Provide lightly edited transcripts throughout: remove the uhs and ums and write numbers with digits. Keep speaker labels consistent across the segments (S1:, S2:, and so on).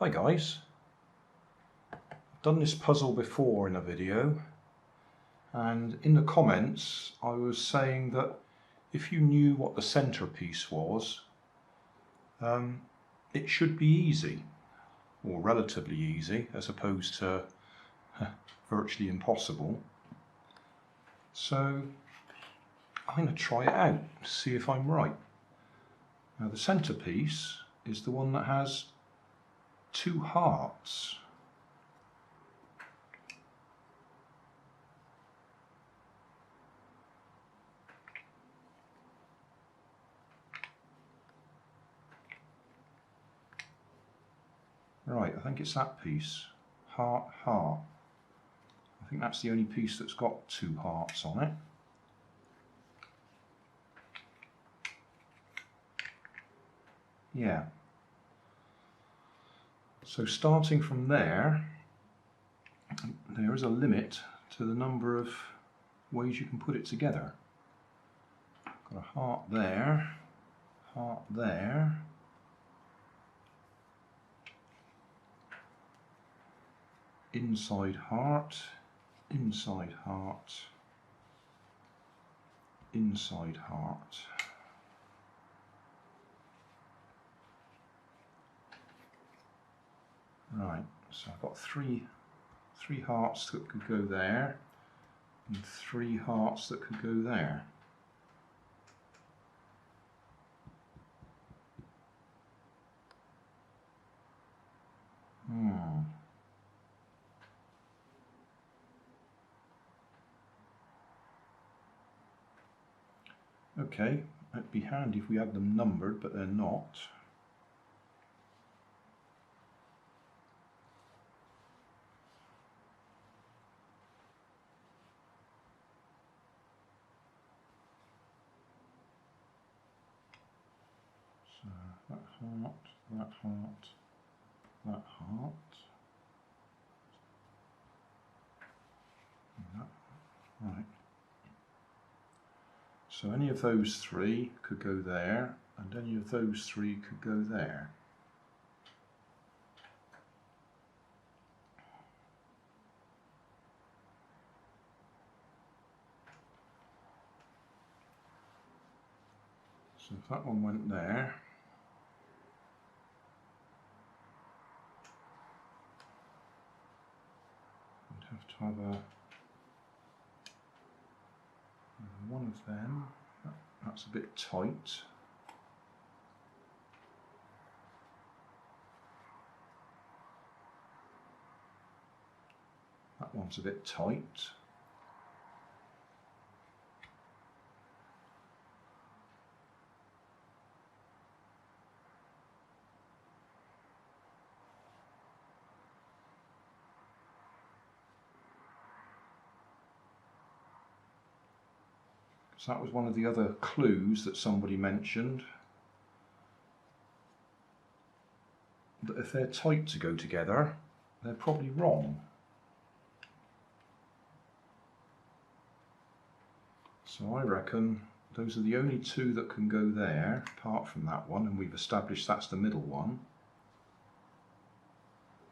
S1: Hi guys, I've done this puzzle before in a video, and in the comments I was saying that if you knew what the centerpiece was, it should be easy, or relatively easy, as opposed to virtually impossible. So I'm going to try it out to see if I'm right. Now the centerpiece is the one that has two hearts. Right, I think it's that piece. Heart, heart. I think that's the only piece that's got two hearts on it. Yeah. So starting from there is a limit to the number of ways you can put it together. Got a heart there, inside heart, inside heart, inside heart. Right, so I've got three hearts that could go there, and three hearts that could go there. Okay, it'd be handy if we had them numbered, but they're not. So that heart, that heart, that heart, and that. Right. So any of those three could go there, and any of those three could go there. So if that one went there, we'd have to have one of them. That's a bit tight. That one's a bit tight. So that was one of the other clues that somebody mentioned, that if they're tight to go together, they're probably wrong. So I reckon those are the only two that can go there, apart from that one, and we've established that's the middle one.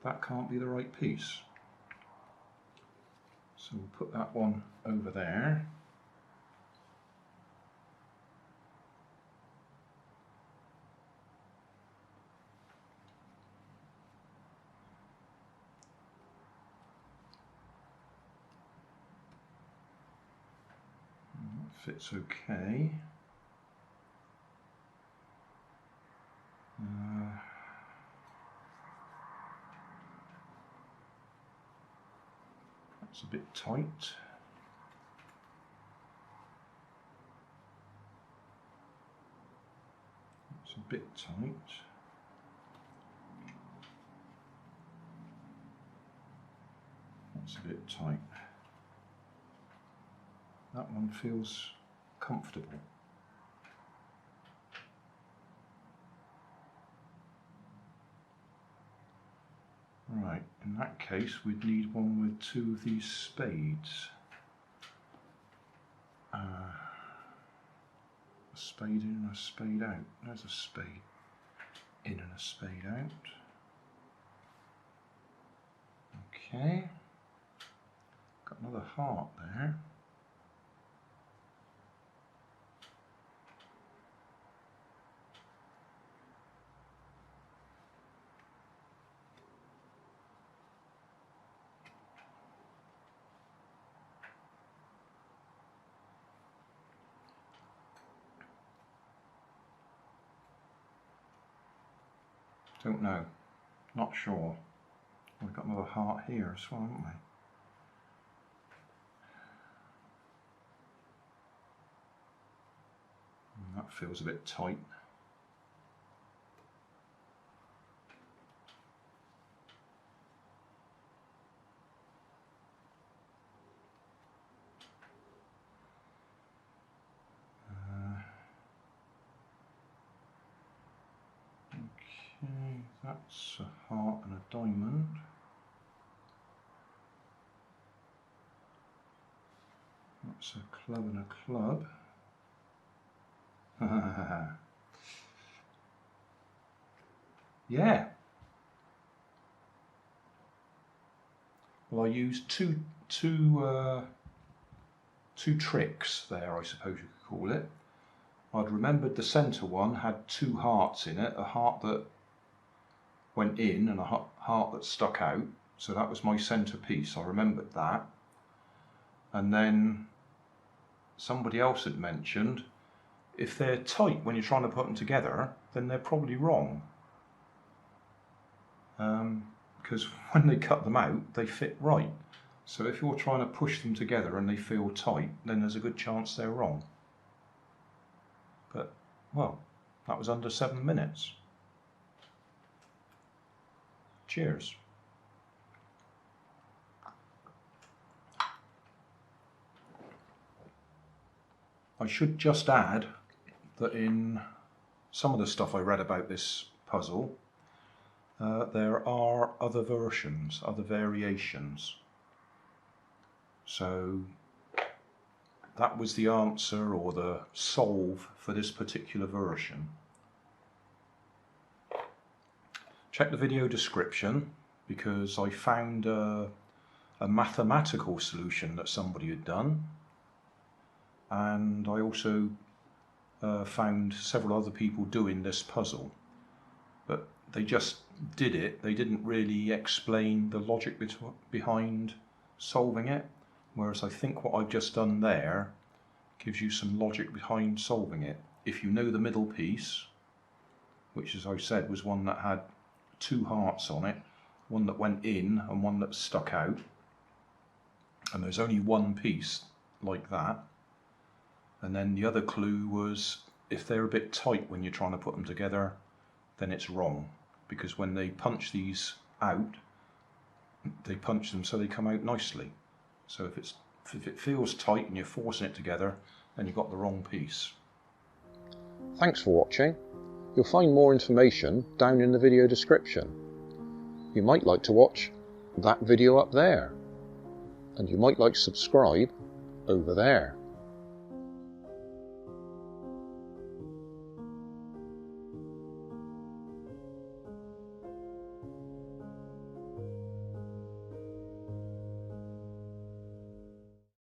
S1: That can't be the right piece. So we'll put that one over there. Fits okay. That's a bit tight. That's a bit tight. That's a bit tight. That one feels comfortable. Right, in that case we'd need one with two of these spades. A spade in and a spade out. There's a spade in and a spade out. Okay, got another heart there. Don't know, not sure. We've got another heart here as well, haven't we? That feels a bit tight. Okay, that's a heart and a diamond. That's a club and a club. Yeah. Well, I used two tricks there, I suppose you could call it. I'd remembered the centre one had two hearts in it, a heart that went in and a heart that stuck out. So that was my centre piece. I remembered that. And then somebody else had mentioned, if they're tight when you're trying to put them together, then they're probably wrong. Because when they cut them out, they fit right. So if you're trying to push them together and they feel tight, then there's a good chance they're wrong. But, well, that was under 7 minutes. Cheers. I should just add that in some of the stuff I read about this puzzle, there are other versions, other variations. So that was the answer or the solve for this particular version. Check the video description because I found a mathematical solution that somebody had done, and I also found several other people doing this puzzle, but they just did it. They didn't really explain the logic behind solving it, whereas I think what I've just done there gives you some logic behind solving it. If you know the middle piece, which as I said was one that had two hearts on it, one that went in and one that stuck out, and there's only one piece like that. And then the other clue was if they're a bit tight when you're trying to put them together, then it's wrong, because when they punch these out, they punch them so they come out nicely. So if it feels tight and you're forcing it together, then you've got the wrong piece. Thanks for watching. You'll find more information down in the video description. You might like to watch that video up there, and you might like to subscribe over there.